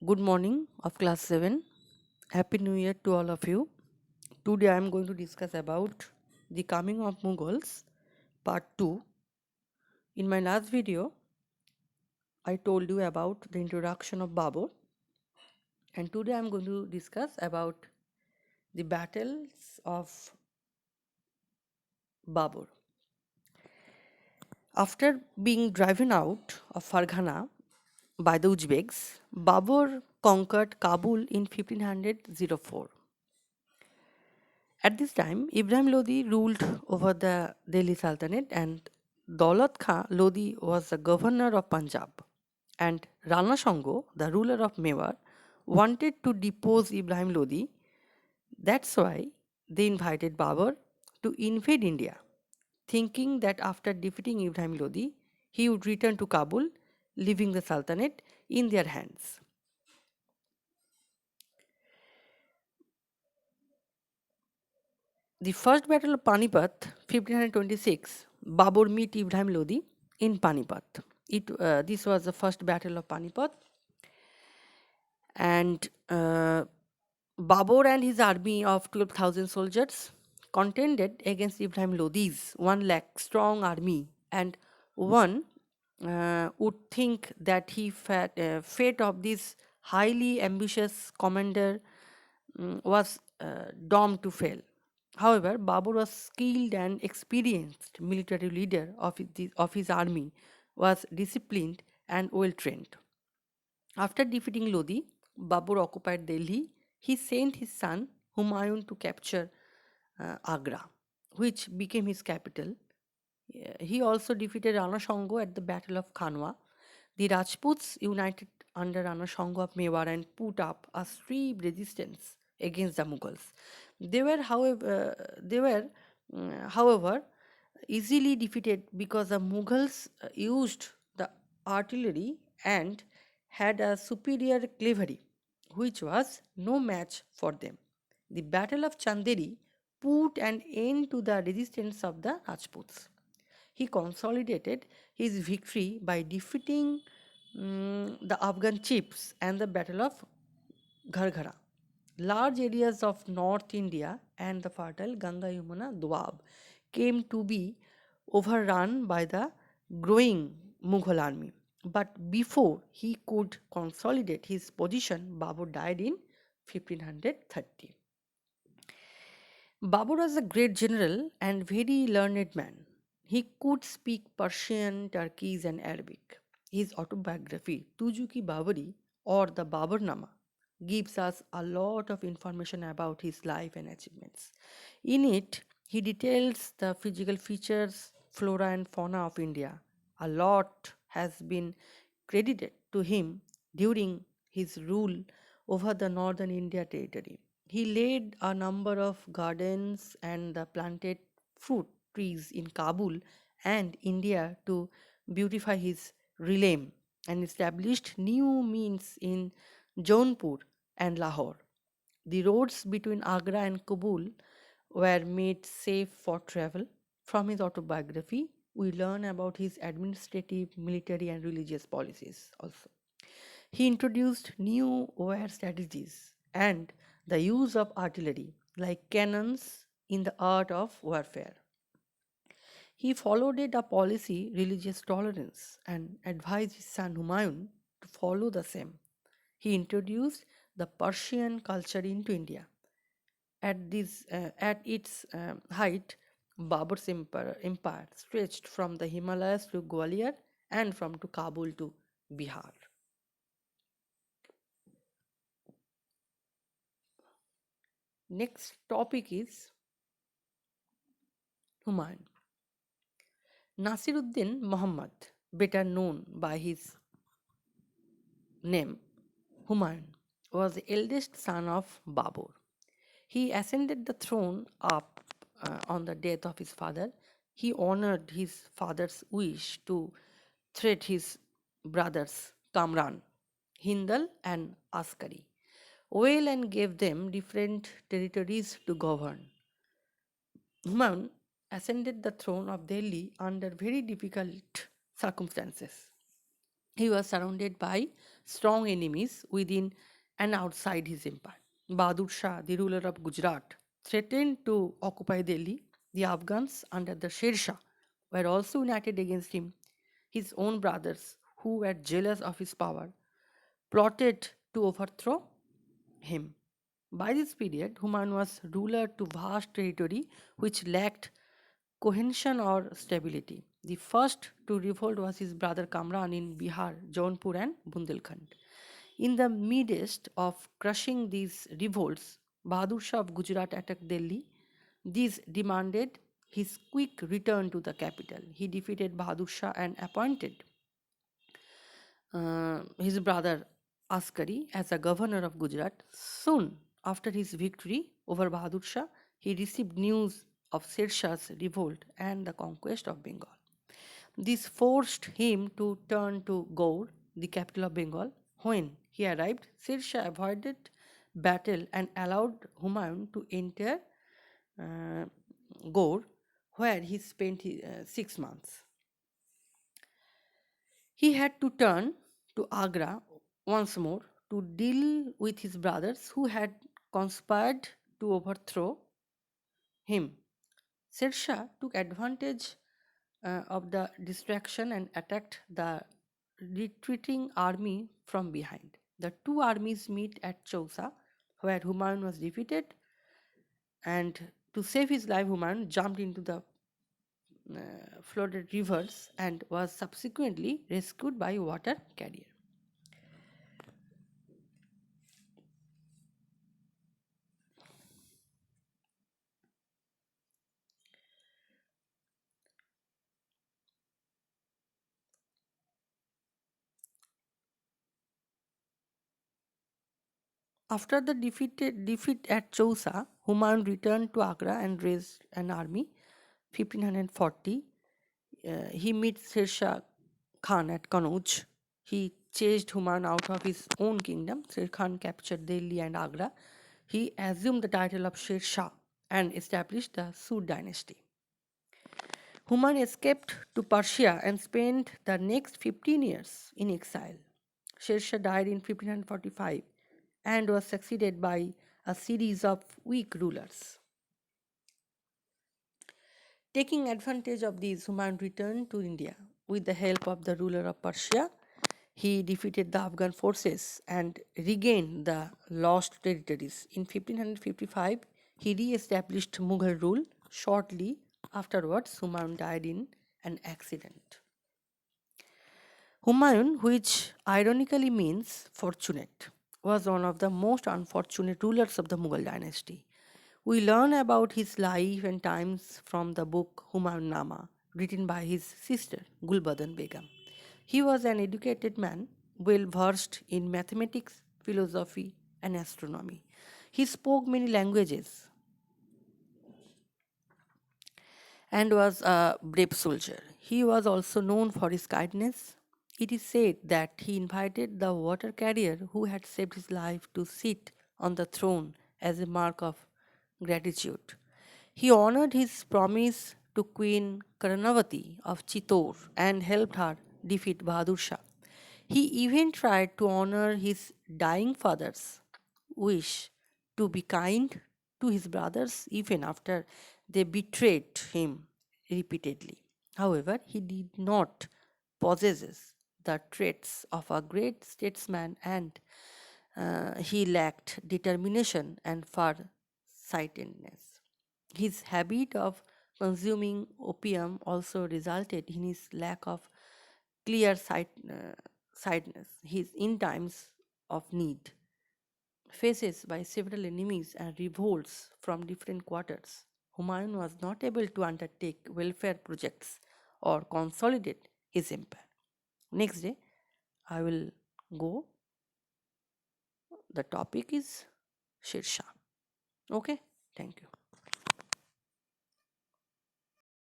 Good morning of class 7. Happy New Year to all of you. Today I am going to discuss about the coming of Mughals part 2. In my last video I told you about the introduction of Babur, and today I am going to discuss about the battles of Babur. After being driven out of Farghana by the Uzbeks, Babur conquered Kabul in 1504. At this time, Ibrahim Lodi ruled over the Delhi Sultanate, and Daulat Khan Lodi was the governor of Punjab. And Rana Shango, the ruler of Mewar, wanted to depose Ibrahim Lodi. That's why they invited Babur to invade India, thinking that after defeating Ibrahim Lodi, he would return to Kabul, leaving the Sultanate in their hands. The first battle of Panipat, 1526, Babur meet Ibrahim Lodi in Panipat. This was the first battle of Panipat, and Babur and his army of 12,000 soldiers contended against Ibrahim Lodi's 1 lakh strong army, and one would think that fate of this highly ambitious commander was doomed to fail. However, Babur was skilled and experienced military leader of his army, was disciplined and well trained. After defeating Lodi, Babur occupied Delhi. He sent his son Humayun to capture Agra, which became his capital. He also defeated Rana Shango at the Battle of Khanwa. The Rajputs united under Rana Shango of Mewar and put up a steep resistance against the Mughals. However, easily defeated because the Mughals used the artillery and had a superior cavalry, which was no match for them. The Battle of Chanderi put an end to the resistance of the Rajputs. He consolidated his victory by defeating the Afghan chiefs and the Battle of Gharghara. Large areas of North India and the fertile Ganga Yamuna Doab came to be overrun by the growing Mughal army. But before he could consolidate his position, Babur died in 1530. Babur was a great general and very learned man. He could speak Persian, Turkish, and Arabic. His autobiography, Tuju Ki Babari or the Babarnama, gives us a lot of information about his life and achievements. In it, he details the physical features, flora, and fauna of India. A lot has been credited to him during his rule over the northern India territory. He laid a number of gardens and planted fruit trees in Kabul and India to beautify his realm, and established new means in Jaunpur and Lahore. The roads between Agra and Kabul were made safe for travel. From his autobiography, we learn about his administrative, military, and religious policies also. He introduced new war strategies and the use of artillery, like cannons, in the art of warfare. He followed a policy religious tolerance and advised his son Humayun to follow the same. He introduced the Persian culture into India. At its height, Babur's empire stretched from the Himalayas to Gwalior and from to Kabul to Bihar. Next topic is Humayun. Nasiruddin Muhammad, better known by his name Humayun, was the eldest son of Babur. He ascended the throne up on the death of his father. He honored his father's wish to threat his brothers Kamran, Hindal, and Askari well and gave them different territories to govern. Humayun ascended the throne of Delhi under very difficult circumstances. He was surrounded by strong enemies within and outside his empire. Bahadur Shah, the ruler of Gujarat, threatened to occupy Delhi. The Afghans, under the Sher Shah, were also united against him. His own brothers, who were jealous of his power, plotted to overthrow him. By this period, Humayun was ruler to vast territory which lacked cohesion or stability. The first to revolt was his brother Kamran in Bihar, Jaunpur, and Bundelkhand. In the midst of crushing these revolts, Bahadur Shah of Gujarat attacked Delhi. These demanded his quick return to the capital. He defeated Bahadur Shah and appointed his brother Askari as a governor of Gujarat. Soon after his victory over Bahadur Shah, he received news of Sher Shah's revolt and the conquest of Bengal. This forced him to turn to Gaur, the capital of Bengal. When he arrived, Sher Shah avoided battle and allowed Humayun to enter uh, Gaur, where he spent 6 months. He had to turn to Agra once more to deal with his brothers who had conspired to overthrow him. Sher Shah took advantage of the distraction and attacked the retreating army from behind. The two armies meet at Chausa, where Humayun was defeated, and to save his life, Humayun jumped into the flooded rivers and was subsequently rescued by a water carrier. After the defeat at Chausa, Humayun returned to Agra and raised an army. 1540, he meets Sher Shah Khan at Kanauj. He chased Humayun out of his own kingdom. Sher Khan captured Delhi and Agra. He assumed the title of Sher Shah and established the Sood dynasty. Humayun escaped to Persia and spent the next 15 years in exile. Sher Shah died in 1545 and was succeeded by a series of weak rulers. Taking advantage of these, Humayun returned to India. With the help of the ruler of Persia, he defeated the Afghan forces and regained the lost territories. In 1555, he re established Mughal rule. Shortly afterwards, Humayun died in an accident. Humayun, which ironically means fortunate, was one of the most unfortunate rulers of the Mughal dynasty. We learn about his life and times from the book Humayun Nama, written by his sister Gulbadan Begum. He was an educated man, well versed in mathematics, philosophy, and astronomy. He spoke many languages and was a brave soldier. He was also known for his kindness. It is said that he invited the water carrier who had saved his life to sit on the throne as a mark of gratitude. He honored his promise to Queen Karnavati of Chittor and helped her defeat Bahadur Shah. He even tried to honor his dying father's wish to be kind to his brothers even after they betrayed him repeatedly. However, he did not possess the traits of a great statesman and he lacked determination and far-sightedness. His habit of consuming opium also resulted in his lack of sightedness. His in times of need, faced by several enemies and revolts from different quarters, Humayun was not able to undertake welfare projects or consolidate his empire. Next day, I will go. The topic is Sher Shah. Okay, thank you.